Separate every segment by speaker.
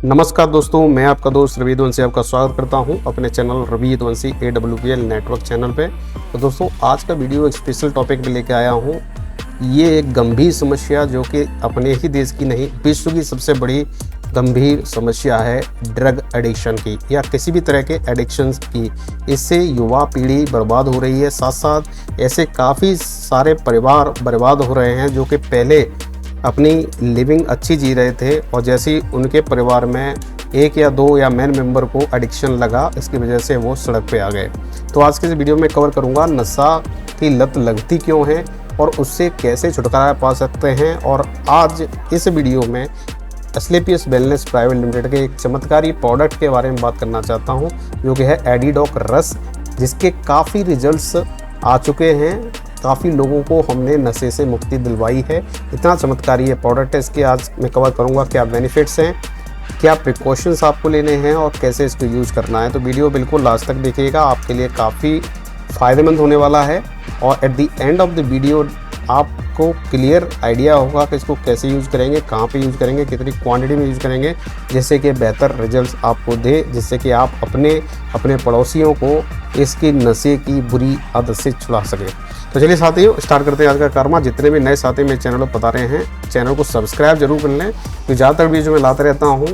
Speaker 1: नमस्कार दोस्तों, मैं आपका दोस्त रवि यदुवंशी आपका स्वागत करता हूं अपने channel Ravi Yaduvanshi AWPL network channel पे। तो दोस्तों, आज का वीडियो एक स्पेशल टॉपिक पे लेके आया हूं। ये एक गंभीर समस्या जो कि अपने ही देश की नहीं, विश्व की सबसे बड़ी गंभीर समस्या है ड्रग एडिक्शन की या किसी भी तरह के एडिक्शंस की। इससे युवा पीढ़ी बर्बाद हो रही है, साथ साथ ऐसे काफ़ी सारे परिवार बर्बाद हो रहे हैं जो कि पहले अपनी लिविंग अच्छी जी रहे थे और जैसे ही उनके परिवार में एक या दो या मेन मेंबर को एडिक्शन लगा, इसकी वजह से वो सड़क पे आ गए। तो आज के इस वीडियो में कवर करूँगा नशा की लत लगती क्यों है और उससे कैसे छुटकारा पा सकते हैं। और आज इस वीडियो में एस्क्लेपियस वेलनेस प्राइवेट लिमिटेड के एक चमत्कारी प्रोडक्ट के बारे में बात करना चाहता हूँ, जो कि है एडिडॉक रस, जिसके काफ़ी रिजल्ट्स आ चुके हैं। काफ़ी लोगों को हमने नशे से मुक्ति दिलवाई है। इतना चमत्कारी ये प्रोडक्ट है। इसके आज मैं कवर करूँगा क्या बेनिफिट्स हैं, क्या प्रिकॉशंस आपको लेने हैं और कैसे इसको यूज़ करना है। तो वीडियो बिल्कुल लास्ट तक देखिएगा, आपके लिए काफ़ी फ़ायदेमंद होने वाला है। और at the end of the video आपको क्लियर आइडिया होगा कि इसको कैसे यूज़ करेंगे, कहाँ पे यूज़ करेंगे, कितनी क्वांटिटी में यूज़ करेंगे, जिससे कि बेहतर रिजल्ट्स आपको दे, जिससे कि आप अपने पड़ोसियों को इसकी नशे की बुरी आदत से छुड़ा सकें। तो चलिए साथियों, स्टार्ट करते हैं आज का कारनामा। जितने भी नए साथी मेरे चैनल पर बता रहे हैं, चैनल को सब्सक्राइब जरूर कर लें। तो ज़्यादातर वीडियो में लाते रहता हूँ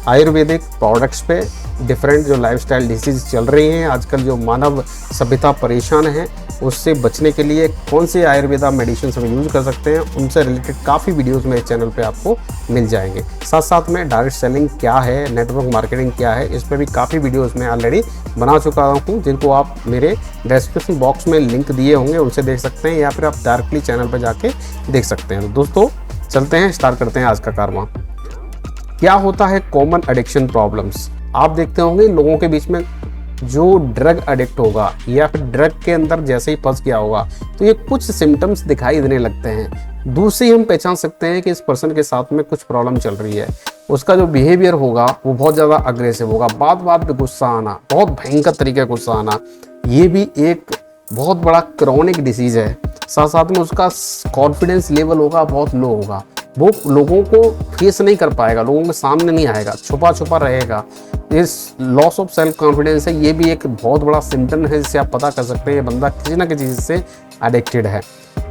Speaker 1: आयुर्वेदिक प्रोडक्ट्स पे, डिफरेंट जो लाइफस्टाइल डिसीज़ चल रही हैं आजकल, जो मानव सभ्यता परेशान है, उससे बचने के लिए कौन से आयुर्वेदा मेडिसिन हम यूज़ कर सकते हैं, उनसे रिलेटेड काफ़ी वीडियोस मेरे चैनल पे आपको मिल जाएंगे। साथ साथ में डायरेक्ट सेलिंग क्या है, नेटवर्क मार्केटिंग क्या है, इस पर भी काफ़ी वीडियोस मैं ऑलरेडी बना चुका हूँ, जिनको आप मेरे डिस्क्रिप्शन बॉक्स में लिंक दिए होंगे, उनसे देख सकते हैं, या फिर आप डायरेक्टली चैनल पर जाके देख सकते हैं। तो दोस्तों चलते हैं, स्टार्ट करते हैं आज का कारनामा। क्या होता है कॉमन एडिक्शन प्रॉब्लम्स। आप देखते होंगे लोगों के बीच में जो ड्रग एडिक्ट होगा या फिर ड्रग के अंदर जैसे ही फंस गया होगा, तो ये कुछ सिम्टम्स दिखाई देने लगते हैं। दूर से ही हम पहचान सकते हैं कि इस पर्सन के साथ में कुछ प्रॉब्लम चल रही है। उसका जो बिहेवियर होगा वो बहुत ज़्यादा अग्रेसिव होगा, बात बात पे गुस्सा आना, बहुत भयंकर तरीके का गुस्सा आना, ये भी एक बहुत बड़ा क्रॉनिक डिसीज़ है। साथ साथ में उसका कॉन्फिडेंस लेवल होगा बहुत लो होगा, वो लोगों को फेस नहीं कर पाएगा, लोगों के सामने नहीं आएगा, छुपा छुपा रहेगा। इस लॉस ऑफ सेल्फ कॉन्फिडेंस है, ये भी एक बहुत बड़ा सिम्टम है, जिससे आप पता कर सकते हैं ये बंदा किसी ना किसी चीज़ से एडिक्टेड है।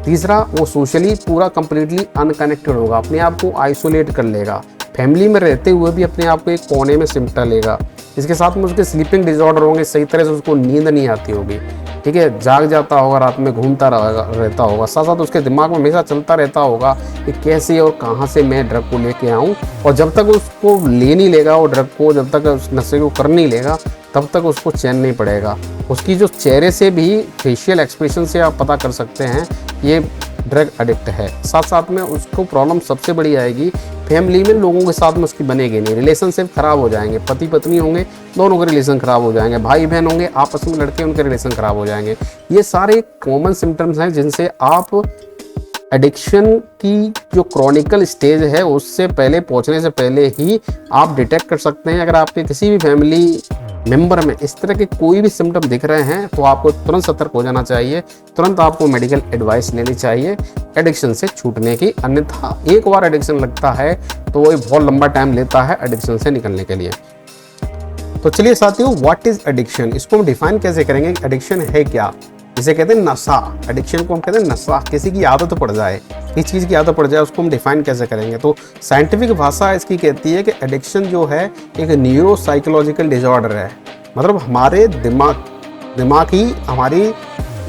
Speaker 1: तीसरा, वो सोशली पूरा कंप्लीटली अनकनेक्टेड होगा, अपने आप को आइसोलेट कर लेगा, फैमिली में रहते हुए भी अपने आप को एक कोने में सिमटा लेगा। इसके साथ में उसके स्लीपिंग डिसऑर्डर होंगे, सही तरह से उसको नींद नहीं आती होगी, ठीक है, जाग जाता होगा, रात में घूमता रहता होगा। साथ साथ उसके दिमाग में हमेशा चलता रहता होगा कि कैसे और कहाँ से मैं ड्रग को लेके आऊँ, और जब तक उसको ले नहीं लेगा वो ड्रग को, जब तक उस नशे को कर नहीं लेगा, तब तक उसको चैन नहीं पड़ेगा। उसकी जो चेहरे से भी फेशियल एक्सप्रेशन से आप पता कर सकते हैं ये ड्रग एडिक्ट है। साथ साथ में उसको प्रॉब्लम सबसे बड़ी आएगी, फैमिली में लोगों के साथ में उसकी बनेगी नहीं, रिलेशनशिप खराब हो जाएंगे, पति पत्नी होंगे दोनों के रिलेशन खराब हो जाएंगे, भाई बहन होंगे आपस में लड़के, उनके रिलेशन खराब हो जाएंगे। ये सारे कॉमन सिम्टम्स हैं जिनसे आप एडिक्शन की जो क्रॉनिकल स्टेज है उससे पहले पहुंचने से पहले ही आप डिटेक्ट कर सकते हैं। अगर आपके किसी भी फैमिली मेंबर में इस तरह के कोई भी सिम्टम दिख रहे हैं तो आपको तुरंत सतर्क हो जाना चाहिए, तुरंत आपको मेडिकल एडवाइस लेनी चाहिए एडिक्शन से छूटने की। अन्यथा एक बार एडिक्शन लगता है तो वो बहुत लंबा टाइम लेता है एडिक्शन से निकलने के लिए। तो चलिए साथियों, व्हाट इज एडिक्शन, इसको हम डिफाइन कैसे करेंगे, एडिक्शन है क्या। जिसे कहते हैं नशा, एडिक्शन को हम कहते हैं नशा, किसी की आदत पड़ जाए, किस चीज़ की आदत पड़ जाए, उसको हम डिफाइन कैसे करेंगे। तो साइंटिफिक भाषा इसकी कहती है कि एडिक्शन जो है एक न्यूरो साइकोलॉजिकल डिसऑर्डर है। मतलब हमारे दिमाग ही हमारी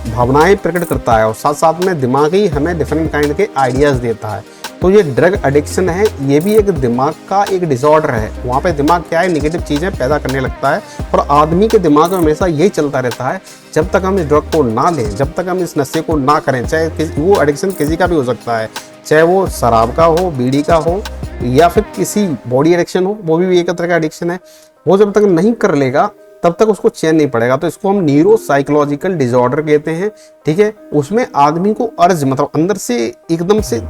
Speaker 1: भावनाएं प्रकट करता है और साथ साथ में दिमाग ही हमें डिफरेंट काइंड के आइडियाज़ देता है। तो ये ड्रग एडिक्शन है, ये भी एक दिमाग का एक डिसऑर्डर है। वहाँ पे दिमाग क्या है, निगेटिव चीज़ें पैदा करने लगता है और आदमी के दिमाग में हमेशा यही चलता रहता है। जब तक हम इस ड्रग को ना लें, जब तक हम इस नशे को ना करें, चाहे वो एडिक्शन किसी का भी हो सकता है, चाहे वो शराब का हो, बीड़ी का हो, या फिर किसी बॉडी एडिक्शन हो, वो भी एक तरह का एडिक्शन है, वो जब तक नहीं कर लेगा तब तक उसको चैन नहीं पड़ेगा। तो इसको हम न्यूरो साइकोलॉजिकल डिसऑर्डर कहते हैं, ठीक है। उसमें आदमी को अर्ज, मतलब अंदर से एकदम से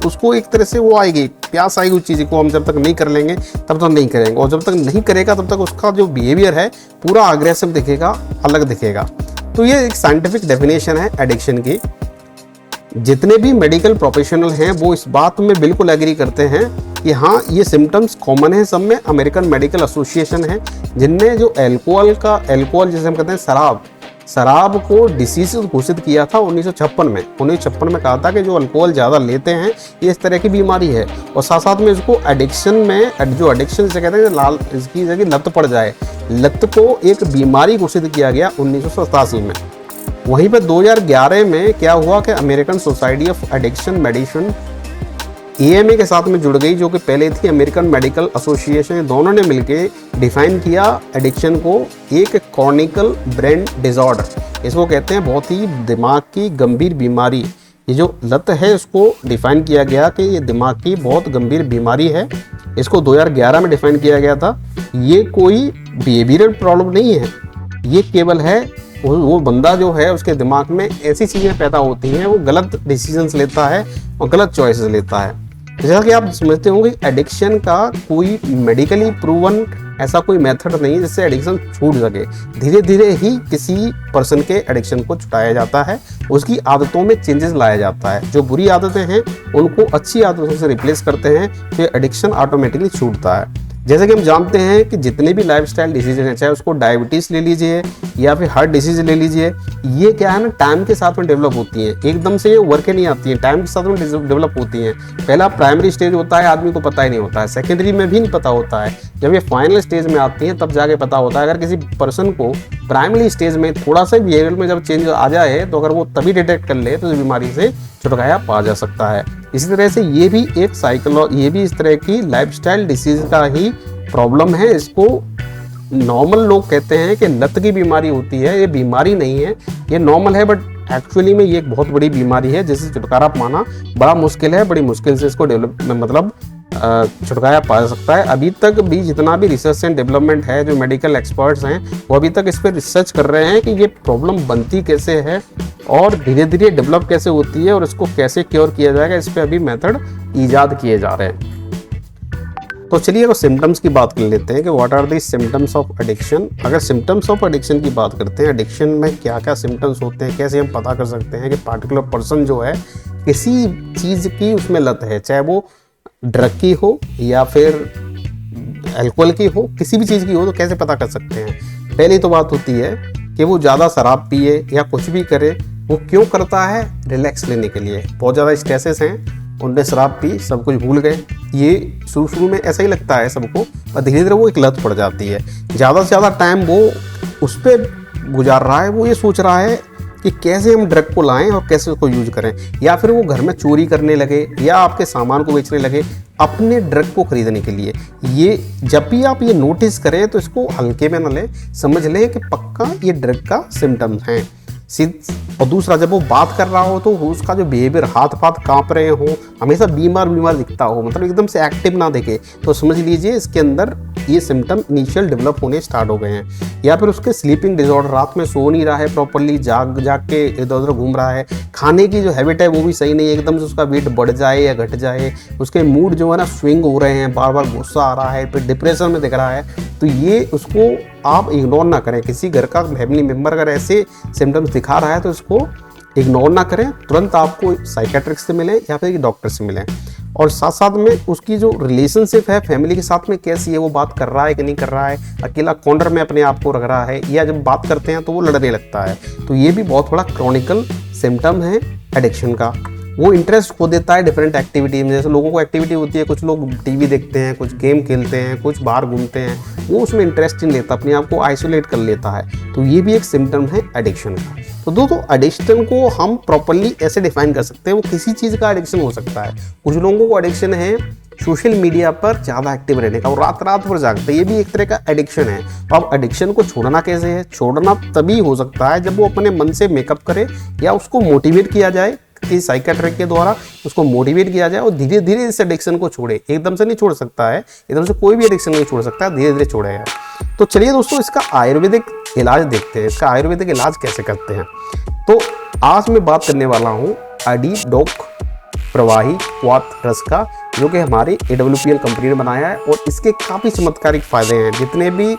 Speaker 1: उसको एक तरह से वो आएगी, प्यास आएगी उस चीज़ को, हम जब तक नहीं कर लेंगे तब तक नहीं करेंगे, और जब तक नहीं करेगा तब तक उसका जो बिहेवियर है पूरा अग्रेसिव दिखेगा, अलग दिखेगा। तो ये एक साइंटिफिक डेफिनेशन है एडिक्शन की। जितने भी मेडिकल प्रोफेशनल हैं वो इस बात में बिल्कुल एग्री करते हैं कि हाँ ये सिम्टम्स कॉमन है सब में। अमेरिकन मेडिकल एसोसिएशन है जिनने जो अल्कोहल जिसे हम कहते हैं शराब को डिसीज घोषित किया था 1956 में। 1956 में कहा था कि जो अल्कोहल ज़्यादा लेते हैं ये इस तरह की बीमारी है, और साथ साथ में इसको एडिक्शन में जो एडिक्शन से कहते हैं इसकी जगह लत पड़ जाए, लत को एक बीमारी घोषित किया गया 1987 में। वहीं पर 2011 में क्या हुआ कि American society of addiction medicine AMA के साथ में जुड़ गई, जो कि पहले थी अमेरिकन मेडिकल एसोसिएशन। दोनों ने मिलकर डिफाइन किया एडिक्शन को एक क्रॉनिकल ब्रेन डिसऑर्डर। इसको कहते हैं बहुत ही दिमाग की गंभीर बीमारी। ये जो लत है इसको डिफाइन किया गया कि ये दिमाग की बहुत गंभीर बीमारी है। इसको 2011 में डिफाइन किया गया था। ये कोई बिहेवियरल प्रॉब्लम नहीं है, ये केवल है वो बंदा जो है उसके दिमाग में ऐसी चीज़ें पैदा होती हैं, वो गलत डिसीजंस लेता है और गलत चॉइसेस लेता है। जैसा कि आप समझते होंगे एडिक्शन का कोई मेडिकली प्रूवन ऐसा कोई मेथड नहीं है जिससे एडिक्शन छूट सके। धीरे धीरे ही किसी पर्सन के एडिक्शन को छुटाया जाता है, उसकी आदतों में चेंजेस लाया जाता है। जो बुरी आदतें हैं उनको अच्छी आदतों से रिप्लेस करते हैं, तो एडिक्शन ऑटोमेटिकली छूटता है। जैसे कि हम जानते हैं कि जितने भी लाइफस्टाइल डिसीजन हैं, चाहे उसको डायबिटीज़ ले लीजिए या फिर हार्ट डिसीज ले लीजिए, ये क्या है ना टाइम के साथ में डेवलप होती हैं। एकदम से ये वर्क नहीं आती हैं, टाइम के साथ में डेवलप होती हैं। पहला प्राइमरी स्टेज होता है, आदमी को पता ही नहीं होता है, सेकेंडरी में भी नहीं पता होता है, जब ये फाइनल स्टेज में आती हैं तब जाके पता होता है। अगर किसी पर्सन को प्राइमरी स्टेज में थोड़ा सा बिहेवियर में जब चेंज आ जाए तो अगर वो तभी डिटेक्ट कर ले तो इस बीमारी से छुटकारा पा जा सकता है। इसी तरह से ये भी एक ये भी इस तरह की लाइफस्टाइल डिसीज का ही प्रॉब्लम है। इसको नॉर्मल लोग कहते हैं कि लत की बीमारी होती है, ये बीमारी नहीं है, ये नॉर्मल है, बट एक्चुअली में ये एक बहुत बड़ी बीमारी है जिससे छुटकारा पाना बड़ा मुश्किल है। बड़ी मुश्किल से इसको छुटकारा पा सकता है। अभी तक भी जितना भी रिसर्च एंड डेवलपमेंट है, जो मेडिकल एक्सपर्ट्स हैं वो अभी तक इस पर रिसर्च कर रहे हैं कि ये प्रॉब्लम बनती कैसे है और धीरे धीरे डेवलप कैसे होती है और इसको कैसे क्योर किया जाएगा, इस पर अभी मेथड ईजाद किए जा रहे हैं। तो चलिए सिम्टम्स की बात कर लेते हैं कि what are the symptoms of addiction. अगर सिम्टम्स ऑफ एडिक्शन की बात करते हैं, एडिक्शन में क्या क्या सिम्टम्स होते हैं, कैसे हम पता कर सकते हैं कि पार्टिकुलर पर्सन जो है किसी चीज़ की उसमें लत है, चाहे वो ड्रग की हो या फिर अल्कोहल की हो, किसी भी चीज़ की हो, तो कैसे पता कर सकते हैं। पहली तो बात होती है कि वो ज़्यादा शराब पिए या कुछ भी करे, वो क्यों करता है, रिलैक्स लेने के लिए। बहुत ज़्यादा स्ट्रेसेस हैं, उनने शराब पी, सब कुछ भूल गए। ये शुरू में ऐसा ही लगता है सबको, और धीरे धीरे वो एक लत पड़ जाती है। ज़्यादा से ज़्यादा टाइम वो उस पर गुजार रहा है, वो ये सोच रहा है कि कैसे हम ड्रग को लाएं और कैसे उसको यूज करें, या फिर वो घर में चोरी करने लगे या आपके सामान को बेचने लगे अपने ड्रग को खरीदने के लिए। ये जब भी आप ये नोटिस करें तो इसको हल्के में न लें, समझ लें कि पक्का ये ड्रग का सिम्टम्स हैं। और दूसरा, जब वो बात कर रहा हो तो उसका जो बिहेवियर, हाथ पाथ कांप रहे हो, हमेशा बीमार दिखता हो, मतलब एकदम से एक्टिव ना दिखे, तो समझ लीजिए इसके अंदर ये सिम्टम इनिशियल डेवलप होने स्टार्ट हो गए हैं। या फिर उसके स्लीपिंग डिसऑर्डर, रात में सो नहीं रहा है प्रॉपर्ली, जाग के इधर उधर घूम रहा है, खाने की जो हैबिट है वो भी सही नहीं है, एकदम से उसका वेट बढ़ जाए या घट जाए, उसके मूड जो है ना स्विंग हो रहे हैं, बार बार गुस्सा आ रहा है, फिर डिप्रेशन में दिख रहा है, तो ये उसको आप इग्नोर ना करें। किसी घर का फैमिली मेम्बर अगर ऐसे सिम्टम्स दिखा रहा है तो इसको इग्नोर ना करें, तुरंत आपको साइकेट्रिस्ट से मिलें या फिर डॉक्टर से मिलें। और साथ साथ में उसकी जो रिलेशनशिप है फैमिली के साथ में कैसी है, वो बात कर रहा है कि नहीं कर रहा है, अकेला कॉर्नर में अपने आप को रख रहा है, या जब बात करते हैं तो वो लड़ने लगता है, तो ये भी बहुत बड़ा क्रॉनिकल सिम्टम है एडिक्शन का। वो इंटरेस्ट खो देता है डिफरेंट एक्टिविटी में। जैसे लोगों को एक्टिविटी होती है, कुछ लोग टीवी देखते हैं, कुछ गेम खेलते हैं, कुछ बाहर घूमते हैं, वो उसमें इंटरेस्ट नहीं लेता, अपने आप को आइसोलेट कर लेता है, तो ये भी एक सिम्टम है एडिक्शन का। तो दोस्तों एडिक्शन को हम प्रॉपरली ऐसे डिफाइन कर सकते हैं, वो किसी चीज़ का एडिक्शन हो सकता है। कुछ लोगों को एडिक्शन है सोशल मीडिया पर ज़्यादा एक्टिव रहने का, और रात भर जागते, ये भी एक तरह का एडिक्शन है। तो अब एडिक्शन को छोड़ना कैसे है? छोड़ना तभी हो सकता है जब वो अपने मन से मेकअप करे या उसको मोटिवेट किया जाए कि साइकेट्रिस्ट के द्वारा उसको मोटिवेट किया जाए और धीरे धीरे इस एडिक्शन को छोड़े। एकदम से नहीं छोड़ सकता है, एकदम से कोई भी एडिक्शन नहीं छोड़ सकता है, धीरे धीरे छोड़ेगा। तो चलिए दोस्तों इसका आयुर्वेदिक इलाज देखते हैं, इसका आयुर्वेदिक इलाज कैसे करते हैं। तो आज मैं बात करने वाला हूँ एडिडोक प्रवाही वात रस का, जो कि हमारी AWPL कंपनी ने बनाया है, और इसके काफ़ी चमत्कारिक फ़ायदे हैं। जितने भी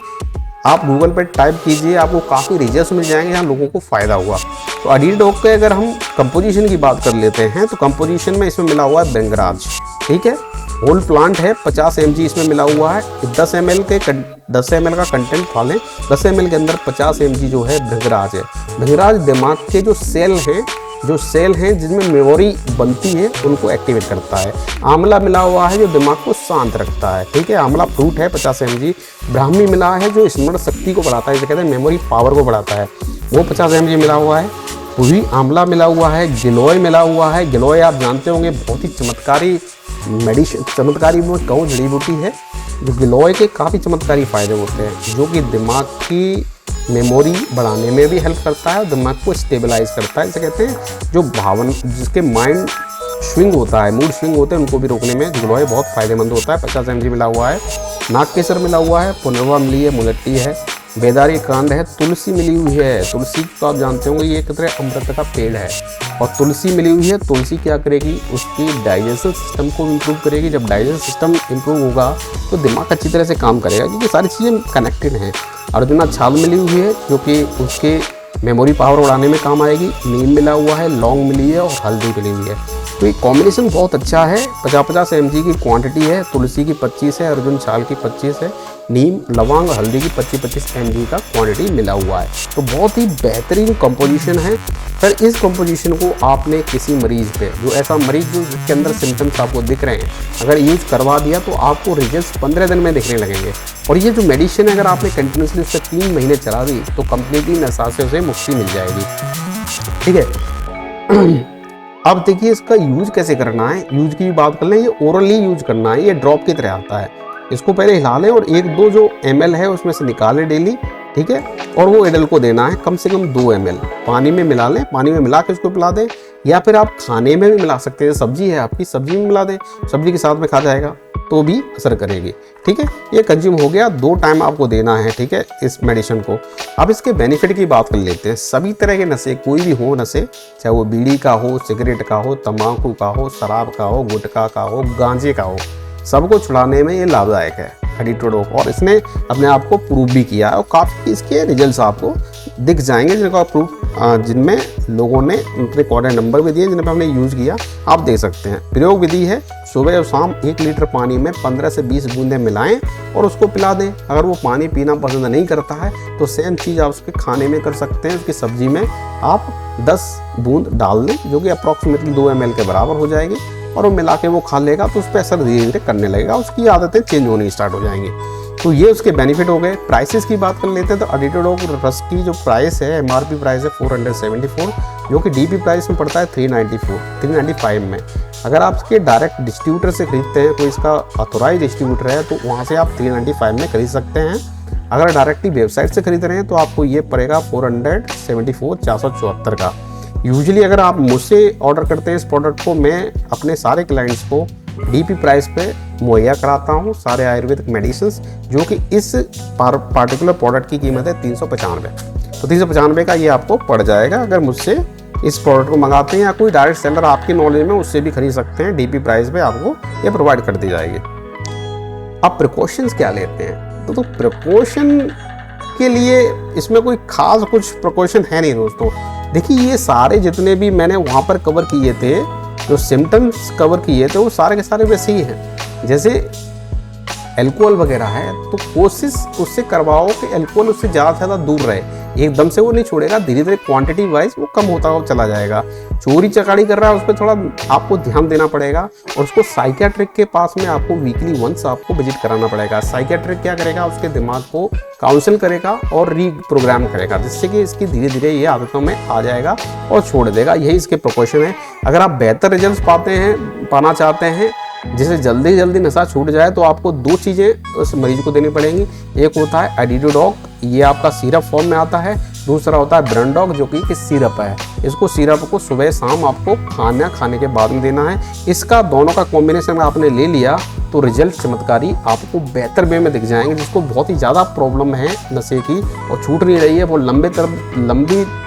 Speaker 1: आप गूगल पे टाइप कीजिए, आपको काफ़ी रिजल्ट्स मिल जाएंगे जहाँ लोगों को फ़ायदा हुआ। तो एडिडोग के अगर हम कंपोजिशन की बात कर लेते हैं तो कंपोजिशन में इसमें मिला हुआ है भृंगराज, ठीक है। होल प्लांट है, 50 mg इसमें मिला हुआ है। 10 ml का कंटेंट खा लें, 10 ml के अंदर 50 mg जो है भृंगराज है। भृंगराज दिमाग के जो सेल हैं जिनमें मेमोरी बनती है उनको एक्टिवेट करता है। आंवला मिला हुआ है जो दिमाग को शांत रखता है, ठीक है। आंवला फ्रूट है 50 mg। ब्राह्मी मिला है जो स्मरण शक्ति को बढ़ाता है, इसे कहते हैं मेमोरी पावर को बढ़ाता है, वो 50 mg मिला हुआ है। पूरी आंवला मिला हुआ है। गिलोय मिला हुआ है। गिलोय आप जानते होंगे बहुत ही चमत्कारी मेडिसिन, चमत्कारी में कहूँ जड़ी बूटी है। जो गिलोय के काफ़ी चमत्कारी फ़ायदे होते हैं जो कि दिमाग की मेमोरी बढ़ाने में भी हेल्प करता है और दिमाग को स्टेबलाइज करता है। इसे कहते हैं जो जिसके माइंड स्विंग होता है, मूड स्विंग होते हैं, उनको भी रोकने में गिलोय बहुत फायदेमंद होता है। 50 mg मिला हुआ है। नाग केसर मिला हुआ है। पुनर्वा मिली है, मुलट्टी है, बेदारी कांड है, तुलसी मिली हुई है। तुलसी तो आप जानते होंगे ये एक तरह अमृत का पेड़ है और तुलसी मिली हुई है। तुलसी क्या करेगी, उसकी डाइजेशन सिस्टम को इम्प्रूव करेगी। जब डाइजेशन सिस्टम इम्प्रूव होगा तो दिमाग अच्छी तरह से काम करेगा क्योंकि सारी चीज़ें कनेक्टेड हैं। अर्जुना छाल मिली हुई है जो कि उसके मेमोरी पावर बढ़ाने में काम आएगी। नीम मिला हुआ है, लौंग मिली है और हल्दी मिली हुई है। तो ये कॉम्बिनेशन बहुत अच्छा है। 50-50 mg की क्वांटिटी है। तुलसी की 25 है, अर्जुन छाल की 25 है, नीम, लौंग, हल्दी की 25-25 mg का क्वांटिटी मिला हुआ है। तो बहुत ही बेहतरीन कंपोजिशन है। पर इस कंपोजिशन को आपने किसी मरीज पे, जो ऐसा मरीज जो जिसके अंदर सिम्टम्स आपको दिख रहे हैं, अगर यूज करवा दिया तो आपको रिजल्ट 15 दिन में दिखने लगेंगे। और ये जो मेडिसिन अगर आपने कंटिन्यूसली उससे 3 महीने चला दी तो कंप्लीटली नसासे से मुक्ति मिल जाएगी, ठीक है। अब देखिए इसका यूज कैसे करना है। यूज की भी बात कर लें, ये ओरली यूज करना है। ये ड्रॉप की तरह आता है। इसको पहले हिला लें और 1-2 जो ml है उसमें से निकालें डेली, ठीक है। और वो एडल्ट को देना है कम से कम 2 ml। पानी में मिला लें, पानी में मिला के उसको पिला दें, या फिर आप खाने में भी मिला सकते हैं। सब्जी है आपकी, सब्जी में मिला दें, सब्जी के साथ में खा जाएगा तो भी असर करेगी, ठीक है। ये कंज्यूम हो गया। 2 टाइम आपको देना है, ठीक है, इस मेडिसिन को। अब इसके बेनिफिट की बात कर लेते हैं। सभी तरह के नशे, कोई भी हो नशे, चाहे वो बीड़ी का हो, सिगरेट का हो, तंबाकू का हो, शराब का हो, गुटखा का हो, गांजे का हो, सबको छुड़ाने में ये लाभदायक है एडिडोग। और इसने अपने आप को प्रूव भी किया है और काफ़ी इसके रिजल्ट्स आपको दिख जाएंगे जिनका प्रूफ, जिनमें लोगों ने उनके कॉर्डर नंबर भी दिए जिन पर हमने यूज़ किया, आप देख सकते हैं। प्रयोग विधि है, सुबह और शाम 1 लीटर पानी में 15 से 20 बूंदें मिलाएं और उसको पिला दें। अगर वो पानी पीना पसंद नहीं करता है तो सेम चीज़ आप उसके खाने में कर सकते हैं। उसकी सब्जी में आप 10 बूंद डाल दें जो कि अप्रॉक्सीमेटली 2 ml के बराबर हो जाएगी और वो मिला के वो खा लेगा तो उस पर असर धीरे धीरे करने लगेगा, उसकी आदतें चेंज होनी स्टार्ट हो जाएंगी। तो ये उसके बेनिफिट हो गए। प्राइसेस की बात कर लेते हैं तो एडिडोग रस की जो प्राइस है, MRP प्राइस है 474, जो कि DP प्राइस में पड़ता है 395 में। अगर आप इसके डायरेक्ट डिस्ट्रीब्यूटर से खरीदते हैं, कोई इसका ऑथोराइज डिस्ट्रीब्यूटर है तो वहाँ से आप 395 में खरीद सकते हैं। अगर डायरेक्टली वेबसाइट से खरीद रहे हैं तो आपको ये पड़ेगा 474 474 का। यूजुअली अगर आप मुझसे ऑर्डर करते हैं इस प्रोडक्ट को, मैं अपने सारे क्लाइंट्स को DP प्राइस पे मुहैया कराता हूँ सारे आयुर्वेदिक मेडिसिन, जो कि इस पार्टिकुलर प्रोडक्ट की कीमत है 395। तो 395 का ये आपको पड़ जाएगा अगर मुझसे इस प्रोडक्ट को मंगाते हैं, या कोई डायरेक्ट सेलर आपके नॉलेज में उससे भी खरीद सकते हैं। DP प्राइस पे आपको ये प्रोवाइड कर दी जाएगी। अब प्रिकॉशंस क्या लेते हैं, तो प्रिकॉशन के लिए इसमें कोई खास कुछ प्रिकॉशन है नहीं दोस्तों। देखिए ये सारे जितने भी मैंने वहाँ पर कवर किए थे, जो सिम्टम्स कवर किए थे, वो सारे के सारे वैसे ही हैं। जैसे अल्कोहल वगैरह है तो कोशिश उससे करवाओ कि अल्कोहल उससे ज़्यादा से ज़्यादा दूर रहे। एकदम से वो नहीं छोड़ेगा, धीरे धीरे क्वांटिटी वाइज वो कम होता हुआ चला जाएगा। चोरी चकारी कर रहा है उस पर थोड़ा आपको ध्यान देना पड़ेगा और उसको साइकियाट्रिक के पास में आपको वीकली वंस आपको विजिट कराना पड़ेगा। साइकियाट्रिक क्या करेगा, उसके दिमाग को काउंसिल करेगा और रीप्रोग्राम करेगा, जिससे कि इसकी धीरे धीरे ये आदतों में आ जाएगा और छोड़ देगा। यही इसके प्रिकॉशन है। अगर आप बेहतर रिजल्ट पाना चाहते हैं, जिसे जल्दी नशा छूट जाए, तो आपको 2 चीज़ें उस मरीज को देनी पड़ेंगी। एक होता है एडिडोग, ये आपका सिरप फॉर्म में आता है, दूसरा होता है ब्रेंडॉग जो कि सिरप है। इसको सिरप को सुबह शाम आपको खाने के बाद में देना है। इसका दोनों का कॉम्बिनेशन आपने ले लिया तो रिजल्ट चमत्कारी आपको बेहतर वे में दिख जाएंगे। जिसको बहुत ही ज़्यादा प्रॉब्लम है नशे की और छूट नहीं रही है, वो लंबी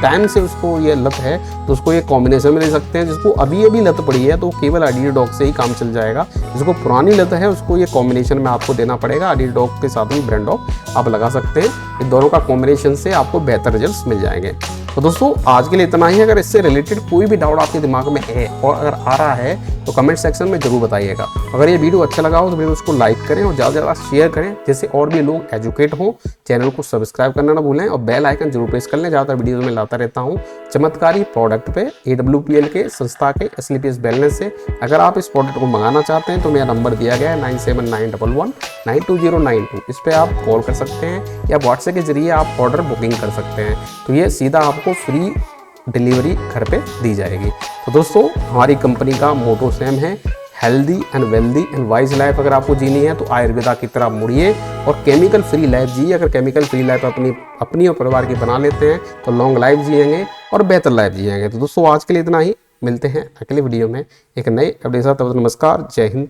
Speaker 1: टाइम से उसको ये लत है, तो उसको ये कॉम्बिनेशन में ले सकते हैं। जिसको अभी लत पड़ी है तो केवल आइडियोडॉग से ही काम चल जाएगा। जिसको पुरानी लत है उसको ये कॉम्बिनेशन में आपको देना पड़ेगा। आइडियोडॉग के साथ में ब्रेंडॉग आप लगा सकते हैं। इन दोनों का कॉम्बिनेशन से आपको बेहतर रिजल्ट मिल जाएंगे। तो दोस्तों आज के लिए इतना ही। अगर इससे रिलेटेड कोई भी डाउट आपके दिमाग में है और अगर आ रहा है तो कमेंट सेक्शन में जरूर बताइएगा। अगर ये वीडियो अच्छा लगा हो तो वीडियो उसको लाइक करें और ज़्यादा से ज़्यादा शेयर करें, जिससे और भी लोग एजुकेट हों। चैनल को सब्सक्राइब करना ना भूलें और बेल आइकन जरूर प्रेस कर लें। ज़्यादातर वीडियो में लाता रहता हूँ चमत्कारी प्रोडक्ट पे AWPL के संस्था के SLPS बैलेंस से। अगर आप इस प्रोडक्ट को मंगाना चाहते हैं तो मेरा नंबर दिया गया है 9791192092। इस पर आप कॉल कर सकते हैं या व्हाट्सएप के जरिए आप ऑर्डर बुकिंग कर सकते हैं। तो ये सीधा आपको फ्री डिलीवरी घर पे दी जाएगी। तो दोस्तों हमारी कंपनी का मोटो सेम है healthy and wealthy and wise life. अगर आपको जीनी है तो आयुर्वेदा की तरह मुड़िए और केमिकल फ्री लाइफ जिए। अगर केमिकल फ्री लाइफ अपनी और परिवार की बना लेते हैं तो लॉन्ग लाइफ जिएंगे और बेहतर लाइफ जिएंगे। तो दोस्तों आज के लिए इतना ही। मिलते हैं अगले वीडियो में एक नए अपडेट के साथ। तब तक नमस्कार, जय हिंद।